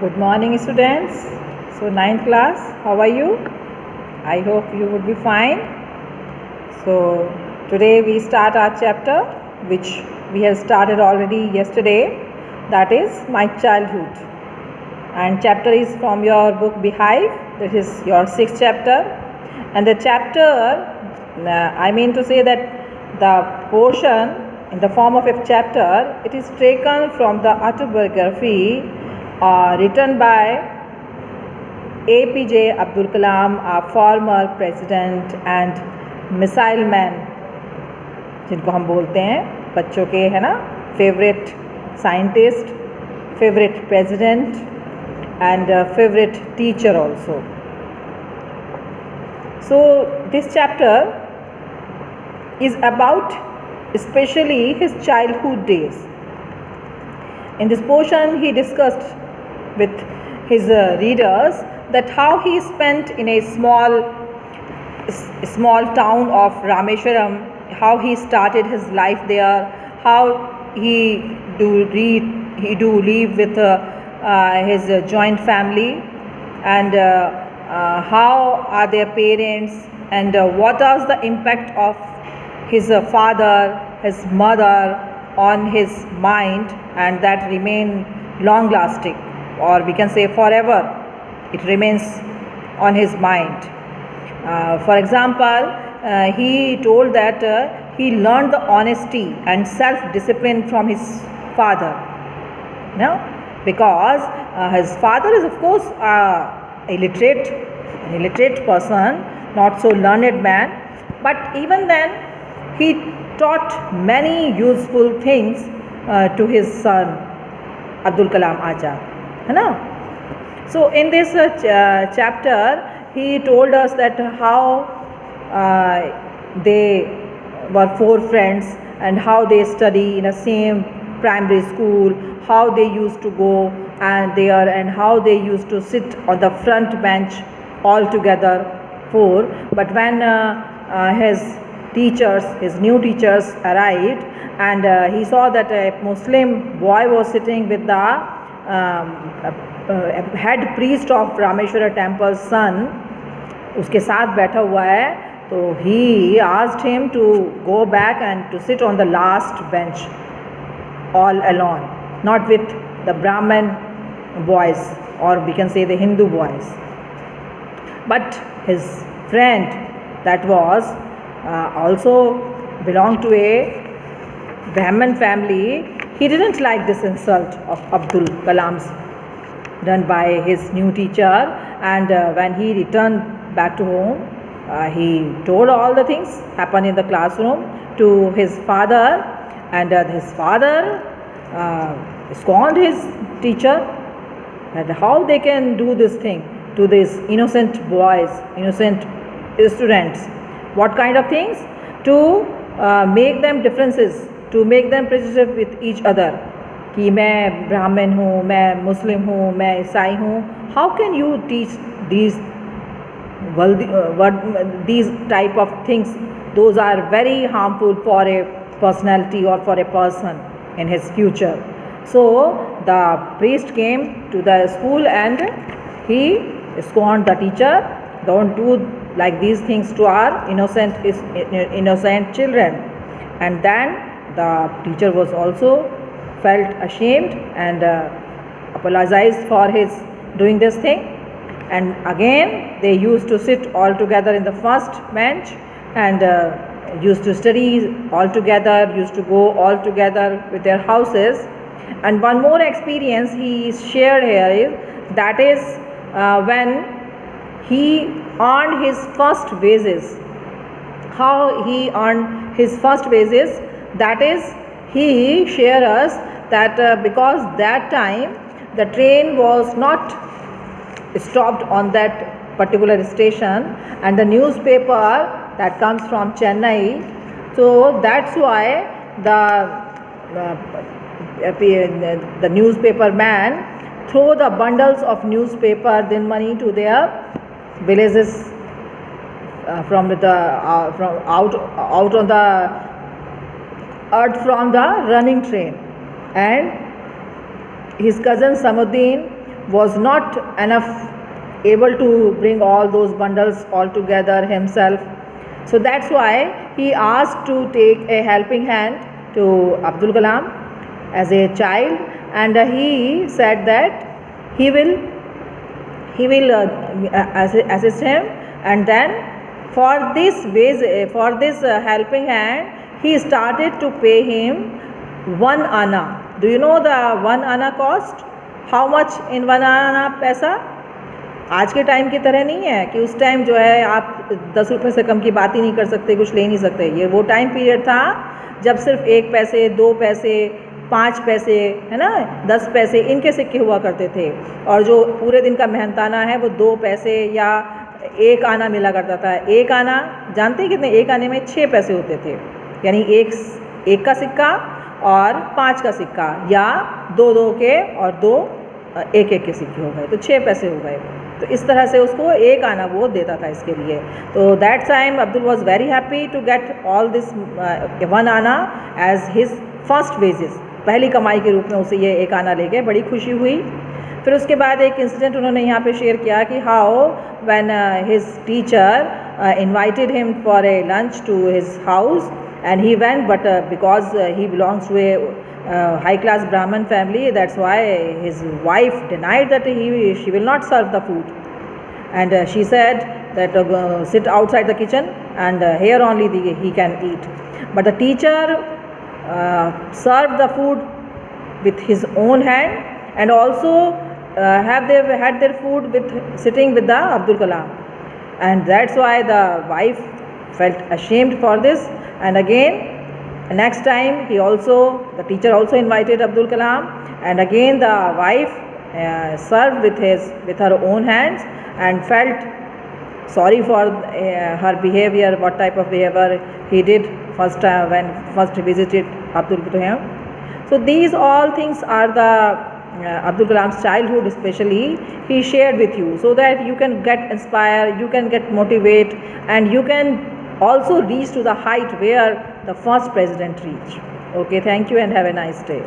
Good morning, students. So, ninth class, how are you? I hope you would be fine. So, today we start our chapter, which we have started already yesterday, that is My Childhood. And chapter is from your book Beehive, that is your 6th chapter. And the chapter, I mean to say that the portion in the form of a chapter, it is taken from the autobiography written by APJ Abdul Kalam, our former president and missile man, जिनको हम बोलते हैं बच्चों के, है ना, favourite scientist, favourite president and favorite teacher also. So this chapter is about especially his childhood days. In this portion he discussed with his readers that how he spent in a small town of Rameshwaram, how he started his life there, how he do live with his joint family, and how are their parents, and what was the impact of his father, his mother on his mind, and that remain long lasting, or we can say forever it remains on his mind. For example, he told that he learned the honesty and self-discipline from his father. Because his father is of course a literate person, not so learned man, but even then he taught many useful things to his son Abdul Kalam Azad. So in this chapter he told us that how they were 4 friends and how they study in the same primary school, how they used to go and how they used to sit on the front bench all together 4. But when his new teachers arrived, and he saw that a Muslim boy was sitting with the head priest of Rameshwara temple's son, उसके साथ बैठा हुआ है, तो he asked him to go back and to sit on the last bench all alone, not with the Brahmin boys, or we can say the Hindu boys. But his friend that was also belonged to a Brahmin family, he didn't like this insult of Abdul Kalam's done by his new teacher, and when he returned back to home, he told all the things happened in the classroom to his father, and his father scorned his teacher, and how they can do this thing to these innocent boys, innocent students. What kind of things? To make them differences, to make them prejudiced with each other, कि मैं ब्राह्मण हूँ, मैं मुस्लिम हूँ, मैं ईसाई हूँ. How can you teach these type of things? Those are very harmful for a personality or for a person in his future. So the priest came to the school and he scorned the teacher. Don't do like these things to our innocent children. And then the teacher was also felt ashamed and apologized for his doing this thing. And again they used to sit all together in the first bench and used to study all together, used to go all together with their houses. And one more experience he shared here is that is when he earned his first wages. How he earned his first wages, that is he shared us that because that time the train was not stopped on that particular station, and the newspaper that comes from Chennai, so that's why the newspaper man throw the bundles of newspaper then money to their villages from out on the earth from the running train. And his cousin Samuddin was not enough able to bring all those bundles all together himself. So that's why he asked to take a helping hand to Abdul Kalam as a child, and he said that he will assist him, and then for this helping hand he started to pay him 1 आना. Do you know the 1 आना cost? How much in 1 आना पैसा? आज के time की तरह नहीं है कि उस टाइम जो है आप 10 रुपये से कम की बात ही नहीं कर सकते, कुछ ले नहीं सकते. ये वो टाइम पीरियड था जब सिर्फ 1 पैसे, 2 पैसे, 5 पैसे, है ना, 10 पैसे इनके सिक्के हुआ करते थे, और जो पूरे दिन का मेहनताना है वो 2 पैसे या 1 आना मिला करता था. 1 आना जानते हैं कितने? 1 आने में 6 पैसे होते थे, यानी एक का सिक्का और 5 का सिक्का, या 2 के और 2 1 के सिक्के हो गए, तो 6 पैसे हो गए. तो इस तरह से उसको 1 आना वो देता था इसके लिए. तो that time Abdul was very happy to get all this 1 आना एज हिज फर्स्ट वेजेस. पहली कमाई के रूप में उसे ये 1 आना ले गए, बड़ी खुशी हुई. फिर उसके बाद एक इंसिडेंट उन्होंने यहाँ पे शेयर किया कि how when his teacher invited him for a lunch to his house and he went, but because he belongs to a high class Brahmin family, that's why his wife denied that she will not serve the food, and she said that sit outside the kitchen and here only he can eat. But the teacher served the food with his own hand, and also had their food sitting with the Abdul Kalam, and that's why the wife felt ashamed for this. And again next time the teacher also invited Abdul Kalam, and again the wife served with her own hands, and felt sorry for her behavior, what type of behavior he did when first visited Abdul to him. So these all things are the Abdul Kalam's childhood, especially he shared with you, so that you can get inspired, you can get motivate, and you can also reach to the height where the first president reached. Okay, thank you and have a nice day.